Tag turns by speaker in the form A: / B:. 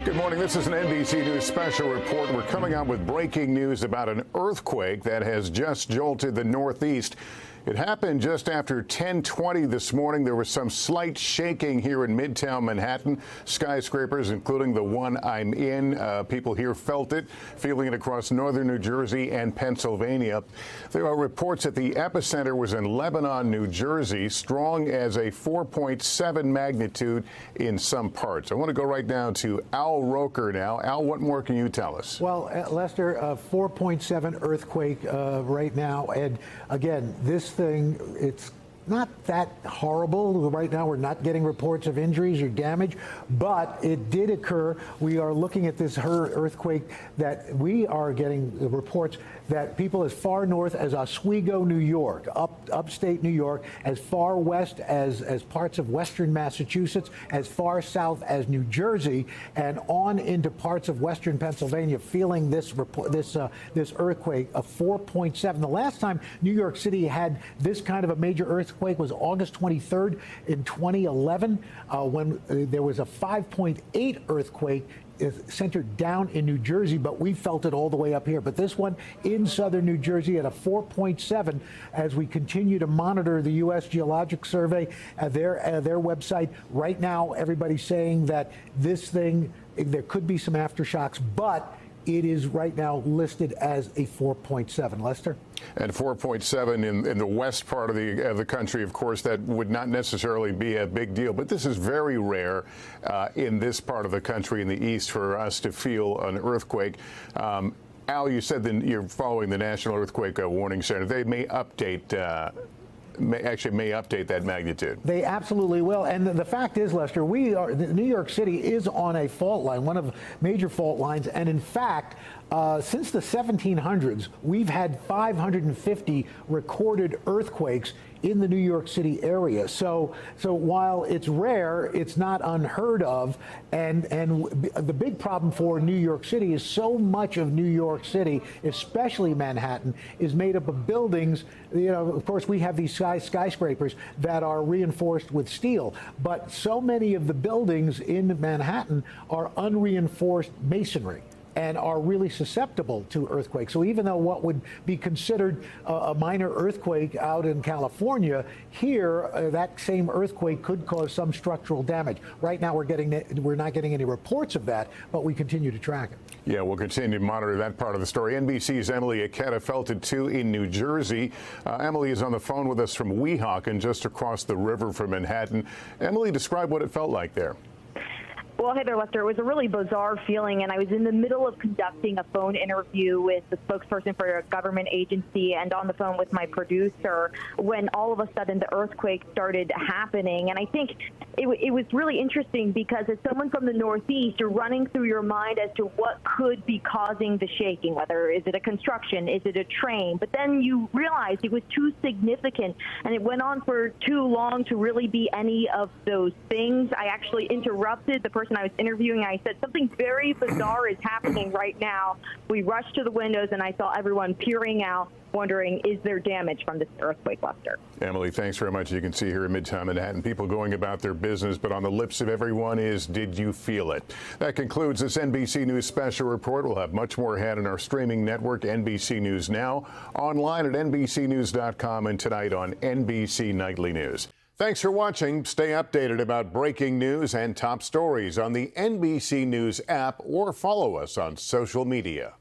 A: Good morning. This is an NBC News special report. We're coming out with breaking news about an earthquake that has just jolted the Northeast. It happened just after 10:20 this morning. There was some slight shaking here in Midtown Manhattan. Skyscrapers, including the one I'm in, people here felt it, feeling it across northern New Jersey and Pennsylvania. There are reports that the epicenter was in Lebanon, New Jersey, strong as a 4.7 magnitude in some parts. I want to go right down to Al Roker now. Al, what more can you tell us?
B: Well, Lester, a 4.7 earthquake right now. And again, this thing, it's not that horrible. Right now, we're not getting reports of injuries or damage, but it did occur. We are looking at this earthquake that we are getting reports that people as far north as Oswego, New York, upstate New York, as far west as parts of western Massachusetts, as far south as New Jersey, and on into parts of western Pennsylvania, feeling this earthquake of 4.7. The last time New York City had this kind of a major earthquake was August 23rd in 2011, when there was a 5.8 earthquake centered down in New Jersey, but we felt it all the way up here. But this one in southern New Jersey at a 4.7, as we continue to monitor the U.S. Geologic Survey, their website. Right now, everybody's saying that this thing, there could be some aftershocks, but it is right now listed as a 4.7. Lester?
A: And 4.7 in the west part of the country, of course, that would not necessarily be a big deal. But this is very rare in this part of the country, in the east, for us to feel an earthquake. Al, you said that you're following the National Earthquake Warning Center. They may update may update that magnitude. They
B: absolutely will. And the fact is, Lester, New York City is on a fault line, one of major fault lines. And in fact, since the 1700s, we've had 550 recorded earthquakes in the New York City area. So while it's rare, it's not unheard of. And the big problem for New York City is so much of New York City, especially Manhattan, is made up of buildings. You know, of course, we have these skyscrapers that are reinforced with steel, but so many of the buildings in Manhattan are unreinforced masonry and are really susceptible to earthquakes. So even though what would be considered a minor earthquake out in California, here that same earthquake could cause some structural damage. Right now we're not getting any reports of that, but we continue to track it.
A: Yeah, we'll continue to monitor that part of the story. NBC's Emily Aketa felt it too in New Jersey. Emily is on the phone with us from Weehawken, just across the river from Manhattan. Emily, describe what it felt like there.
C: Well, hey there, Lester. It was a really bizarre feeling, and I was in the middle of conducting a phone interview with the spokesperson for a government agency and on the phone with my producer when all of a sudden the earthquake started happening. And I think it was really interesting because as someone from the Northeast, you're running through your mind as to what could be causing the shaking, whether is it a construction, is it a train? But then you realize it was too significant, and it went on for too long to really be any of those things. I actually interrupted the person I was interviewing. I said, something very bizarre is happening right now. We rushed to the windows, and I saw everyone peering out, wondering, is there damage from this earthquake, Lester?
A: Emily, thanks very much. You can see here in Midtown Manhattan, people going about their business, but on the lips of everyone is, did you feel it? That concludes this NBC News special report. We'll have much more ahead on our streaming network, NBC News Now, online at NBCnews.com, and tonight on NBC Nightly News. Thanks for watching. Stay updated about breaking news and top stories on the NBC News app or follow us on social media.